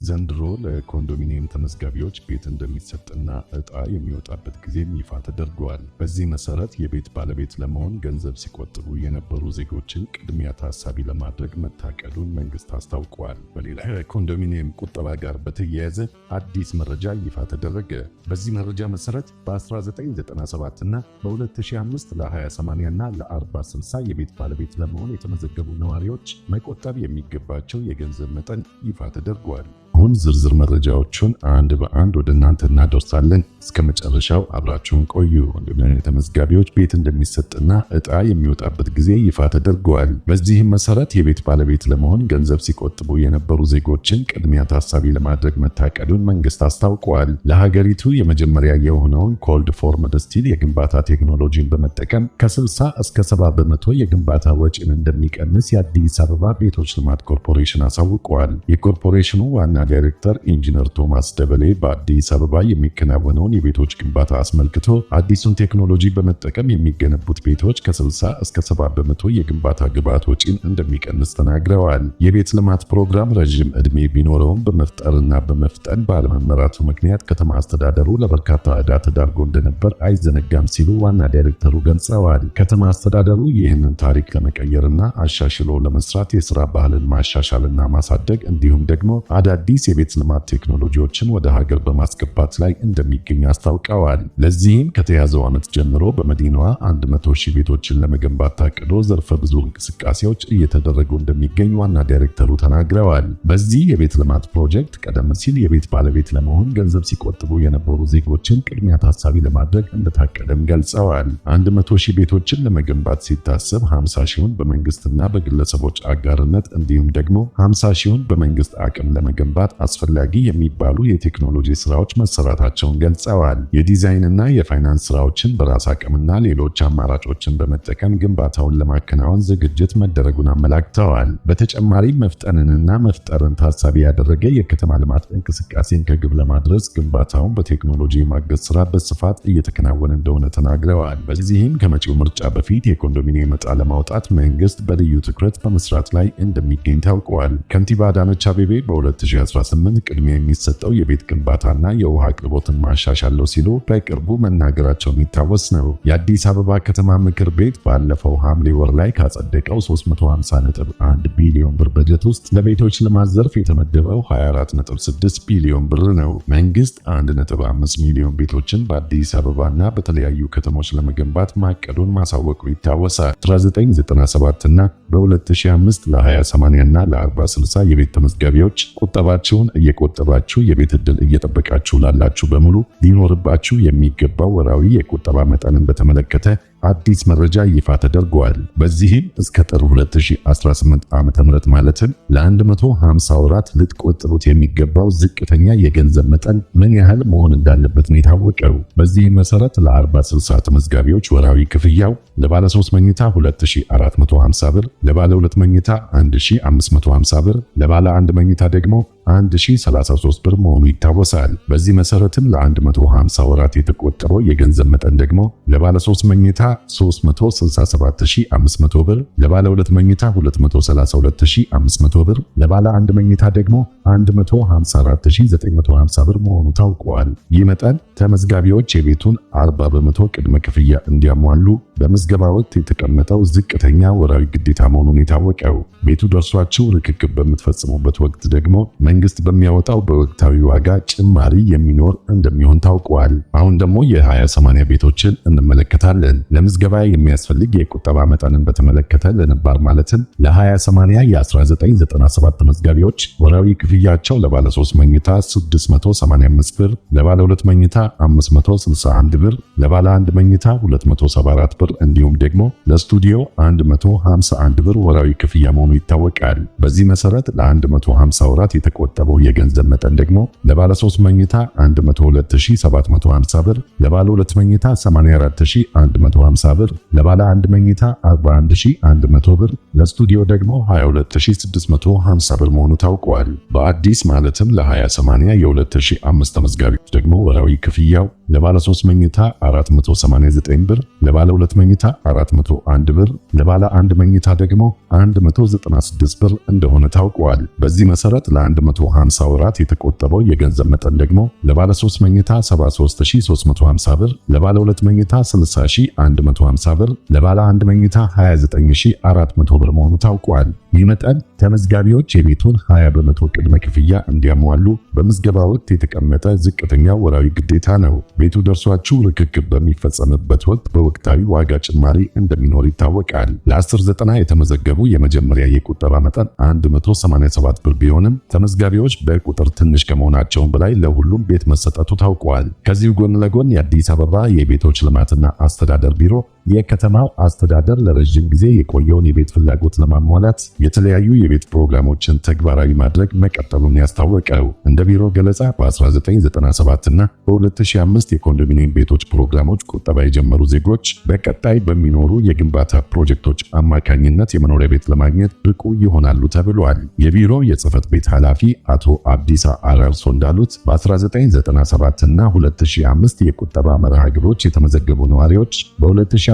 ዘንድሮ ለኮንዶሚኒየም ተመዝጋቢዎች ቤት እንደሚሰጥና ዕጣ የሚወጣበት ጊዜም ይፋ ተደርጓል። በዚህ መሰረት የቤት ባለቤት ለመሆን ገንዘብ ሲቆጥቡ የነበሩ ዜጎችን ቅድሚያ ታሳቢ ለማድረግ መታቀዱን መንግስት አስታውቋል። በሌላ ከኮንዶሚኒየም ቁጠባ ጋር በተያያዘ አዲስ መረጃ ይፋ ተደረገ። በዚህ መረጃ መሰረት በ1997 እና በ2005 ለ20/80 እና ለ40/60 የቤት ባለቤት ለመሆን የተመዘገቡ ነዋሪዎች መቆጠብ የሚገባቸው የገንዘብ መጠን ይፋ ተደርጓል። አሁን ዝርዝር መረጃዎቹን አንድ በአንድ ወደ እናንተ እናደርሳለን። እስከ መጨረሻው አብራችሁን ቆዩ። ኮንዶሚኒየም ተመዝጋቢዎች ቤት እንደሚሰጥና ዕጣ የሚወጣበት ጊዜ ይፋ ተደርጓል። በዚህም መሰረት የቤት ባለቤት ለመሆን ገንዘብ ሲቆጥቡ የነበሩ ዜጎችን ቅድሚያ ታሳቢ ለማድረግ መታቀዱን መንግስት አስታውቋል። ለሀገሪቱ የመጀመሪያ የሆነውን ኮልድ ፎርምድ ስቲል የግንባታ ቴክኖሎጂን በመጠቀም ከ60 እስከ 70 በመቶ የግንባታ ወጪን እንደሚቀንስ የአዲስ አበባ ቤቶች ልማት ኮርፖሬሽን አሳውቋል። የኮርፖሬሽኑ ዋና ዳይሬክተር ኢንጂነር ቶማስ ደበሌ በአዲስ አበባ የሚከናወነውን የቤቶች ግንባታ አስመልክቶ አዲሱን ቴክኖሎጂ በመጠቀም የሚገነቡት ቤቶች ከ60 እስከ 70 በመቶ የግንባታ ግብዓት ወጪን እንደሚቀንስ ተናግረዋል። የቤት ልማት ፕሮግራም ረዥም ዕድሜ ቢኖረውም በመፍጠርና በመፍጠን ባለመመራቱ ምክንያት ከተማ አስተዳደሩ ለበርካታ ዕዳ ተዳርጎ እንደነበር አይዘነጋም ሲሉ ዋና ዳይሬክተሩ ገልጸዋል። ከተማ አስተዳደሩ ይህንን ታሪክ ለመቀየርና አሻሽሎ ለመስራት የስራ ባህልን ማሻሻልና ማሳደግ እንዲሁም ደግሞ አዳዲስ የቤት ልማት ቴክኖሎጂዎችን ወደ ሀገር በማስገባት ላይ እንደሚገኝ አስታውቀዋል። ለዚህም ከተያዘው ዓመት ጀምሮ በመዲናዋ 100,000 ቤቶችን ለመገንባት ታቅዶ ዘርፈ ብዙ እንቅስቃሴዎች እየተደረጉ እንደሚገኝ ዋና ዳይሬክተሩ ተናግረዋል። በዚህ የቤት ልማት ፕሮጀክት ቀደም ሲል የቤት ባለቤት ለመሆን ገንዘብ ሲቆጥቡ የነበሩ ዜጎችን ቅድሚያ ታሳቢ ለማድረግ እንደታቀደም ገልጸዋል። 100,000 ቤቶችን ለመገንባት ሲታሰብ 50,000ውን በመንግስትና በግለሰቦች አጋርነት እንዲሁም ደግሞ 50,000ውን በመንግስት አቅም ለመገንባት አስፈላጊ የሚባሉ የቴክኖሎጂ ስራዎች መሰራታቸውን ገልጸዋል። የዲዛይንና የፋይናንስ ስራዎችን በራስ አቅምና ሌሎች አማራጮችን በመጠቀም ግንባታውን ለማከናወን ዝግጅት መደረጉን አመላክተዋል። በተጨማሪም መፍጠንንና መፍጠርን ታሳቢ ያደረገ የከተማ ልማት እንቅስቃሴን ከግብ ለማድረስ ግንባታውን በቴክኖሎጂ የማገዝ ስራ በስፋት እየተከናወነ እንደሆነ ተናግረዋል። በዚህም ከመጪው ምርጫ በፊት የኮንዶሚኒየም ዕጣ ለማውጣት መንግስት በልዩ ትኩረት በመስራት ላይ እንደሚገኝ ታውቋል። ከንቲባ አዳነች አቤቤ በ2018 ቅድሚያ የሚሰጠው የቤት ግንባታና የውሃ አቅርቦትን ማሻሻል ነው ሲሉ በቅርቡ መናገራቸው የሚታወስ ነው። የአዲስ አበባ ከተማ ምክር ቤት ባለፈው ሐምሌ ወር ላይ ካጸደቀው 350.1 ቢሊዮን ብር በጀት ውስጥ ለቤቶች ልማት ዘርፍ የተመደበው 24.6 ቢሊዮን ብር ነው። መንግስት 1.5 ሚሊዮን ቤቶችን በአዲስ አበባና በተለያዩ ከተሞች ለመገንባት ማቀዱን ማሳወቁ ይታወሳል። 1997 እና በ2005 ለ20/80 እና ለ40/60 የቤት ተመዝጋቢዎች ቁጠባችሁን እየቆጠባችሁ የቤት ዕድል እየጠበቃችሁ ላላችሁ በሙሉ ሊኖርባችሁ የሚገባው ወራዊ የቁጠባ መጠንን በተመለከተ አዲስ መረጃ ይፋ ተደርጓል። በዚህም እስከ ጥር 2018 ዓ.ም ማለትም ለ150 ወራት ልትቆጥሩት የሚገባው ዝቅተኛ የገንዘብ መጠን ምን ያህል መሆን እንዳለበት ነው የታወቀው። በዚህም መሰረት ለ40/60 ተመዝጋቢዎች ወራዊ ክፍያው ለባለ 3 መኝታ 2450 ብር፣ ለባለ 2 መኝታ 1550 ብር፣ ለባለ 1 መኝታ ደግሞ 1033 ብር መሆኑ ይታወሳል። በዚህ መሰረትም ለ150 ወራት የተቆጠረው የገንዘብ መጠን ደግሞ ለባለ 3 መኝታ 367500 ብር፣ ለባለ 2 መኝታ 232500 ብር፣ ለባለ 1 መኝታ ደግሞ 154950 ብር መሆኑ ታውቋል። ይህ መጠን ተመዝጋቢዎች የቤቱን 40 በመቶ ቅድመ ክፍያ እንዲያሟሉ በምዝገባ ወቅት የተቀመጠው ዝቅተኛ ወራዊ ግዴታ መሆኑን የታወቀው። ቤቱ ደርሷችሁ ርክክብ በምትፈጽሙበት ወቅት ደግሞ መንግስት በሚያወጣው በወቅታዊ ዋጋ ጭማሪ የሚኖር እንደሚሆን ታውቋል። አሁን ደግሞ የ20/80 ቤቶችን እንመለከታለን። ለምዝገባ የሚያስፈልግ የቁጠባ መጠንን በተመለከተ ለነባር ማለትም ለ20/80 የ1997 ተመዝጋቢዎች ወራዊ ክፍያቸው ለባለ 3 መኝታ 685 ብር፣ ለባለ 2 መኝታ 561 ብር፣ ለባለ 1 መኝታ 274 ብር እንዲሁም ደግሞ ለስቱዲዮ 151 ብር ወራዊ ክፍያ መሆኑ ይታወቃል። በዚህ መሰረት ለ150 ወራት የተቆጠበው የገንዘብ መጠን ደግሞ ለባለ 3 መኝታ 102750 ብር፣ ለባለ 2 መኝታ 84150 ብር፣ ለባለ 1 መኝታ 41100 ብር፣ ለስቱዲዮ ደግሞ 22650 ብር መሆኑ ታውቋል። በአዲስ ማለትም ለ20/80 የ2005 ተመዝጋቢዎች ደግሞ ወራዊ ክፍያው ለባለ 3 መኝታ 489 ብር፣ ለባለ 2 መኝታ 401 ብር፣ ለባለ 1 መኝታ ደግሞ 196 ብር እንደሆነ ታውቋል። በዚህ መሰረት ለ150 ወራት የተቆጠበው የገንዘብ መጠን ደግሞ ለባለ 3 መኝታ 73350 ብር፣ ለባለ 2 መኝታ 60150 ብር፣ ለባለ 1 መኝታ 29400 ብር መሆኑ ታውቋል። ይህ መጠን ተመዝጋቢዎች የቤቱን 20 በመቶ ቅድመ ክፍያ እንዲያሟሉ በምዝገባ ወቅት የተቀመጠ ዝቅተኛ ወራዊ ግዴታ ነው። ቤቱ ደርሷችሁ ርክክብ በሚፈጸምበት ወቅት በወቅታዊ ዋጋ ጭማሪ እንደሚኖር ይታወቃል። ለ1090 የተመዘገቡ የመጀመሪያ የቁጠባ መጠን 187 ብር ቢሆንም ተመዝጋቢዎች በቁጥር ትንሽ ከመሆናቸው በላይ ለሁሉም ቤት መሰጠቱ ታውቋል። ከዚሁ ጎን ለጎን የአዲስ አበባ የቤቶች ልማትና አስተዳደር ቢሮ የከተማው አስተዳደር ለረጅም ጊዜ የቆየውን የቤት ፍላጎት ለማሟላት የተለያዩ የቤት ፕሮግራሞችን ተግባራዊ ማድረግ መቀጠሉን ያስታወቀው። እንደ ቢሮ ገለጻ በ1997 እና በ2005 የኮንዶሚኒየም ቤቶች ፕሮግራሞች ቁጠባ የጀመሩ ዜጎች በቀጣይ በሚኖሩ የግንባታ ፕሮጀክቶች አማካኝነት የመኖሪያ ቤት ለማግኘት ብቁ ይሆናሉ ተብሏል። የቢሮ የጽህፈት ቤት ኃላፊ አቶ አብዲሳ አራርሶ እንዳሉት በ1997 እና 2005 የቁጠባ መርሃ ግብሮች የተመዘገቡ ነዋሪዎች በ2014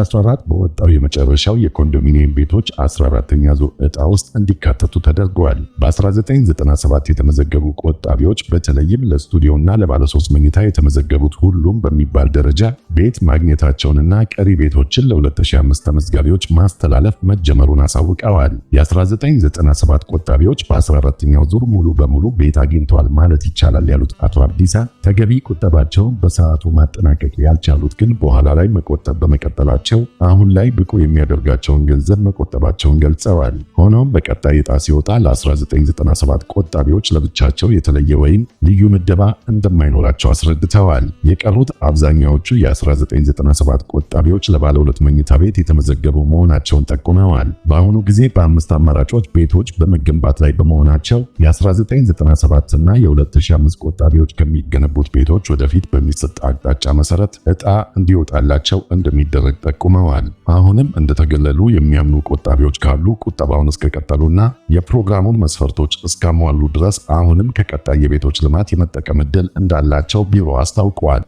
በወጣው የመጨረሻው የኮንዶሚኒየም ቤቶች 14ኛ ዙር ዕጣ ውስጥ እንዲካተቱ ተደርጓል። በ1997 የተመዘገቡ ቆጣቢዎች በተለይም ለስቱዲዮና ለባለ 3 መኝታ የተመዘገቡት ሁሉም በሚባል ደረጃ ቤት ማግኘታቸውንና ቀሪ ቤቶችን ለ2005 ተመዝጋቢዎች ማስተላለፍ መጀመሩን አሳውቀዋል። የ1997 ቆጣቢዎች በ14ኛው ዙር ሙሉ በሙሉ ቤት አግኝተዋል ማለት ይቻላል ያሉት አቶ አብዲሳ ተገቢ ቁጠባቸውን በሰዓቱ ማጠናቀቅ ያልቻሉት ግን በኋላ ላይ መቆጠብ በመቀጠላቸው አሁን ላይ ብቁ የሚያደርጋቸውን ገንዘብ መቆጠባቸውን ገልጸዋል። ሆኖም በቀጣይ ዕጣ ሲወጣ ለ1997 ቆጣቢዎች ለብቻቸው የተለየ ወይም ልዩ ምደባ እንደማይኖራቸው አስረድተዋል። የቀሩት አብዛኛዎቹ የ1997 ቆጣቢዎች ለባለ 2 መኝታ ቤት የተመዘገቡ መሆናቸውን ጠቁመዋል። በአሁኑ ጊዜ በ5 አማራጮች ቤቶች በመገንባት ላይ በመሆናቸው የ1997 እና የ2005 ቆጣቢዎች ከሚገነቡት ቤቶች ወደፊት በሚሰጥ አቅጣጫ መሰረት ዕጣ እንዲወጣላቸው እንደሚደረግ ጠቁመዋል። አሁንም እንደተገለሉ የሚያምኑ ቆጣቢዎች ካሉ ቁጠባውን እስከቀጠሉና የፕሮግራሙን መስፈርቶች እስካሟሉ ድረስ አሁንም ከቀጣይ የቤቶች ልማት የመጠቀም ዕድል እንዳላቸው ቢሮ አስታውቋል።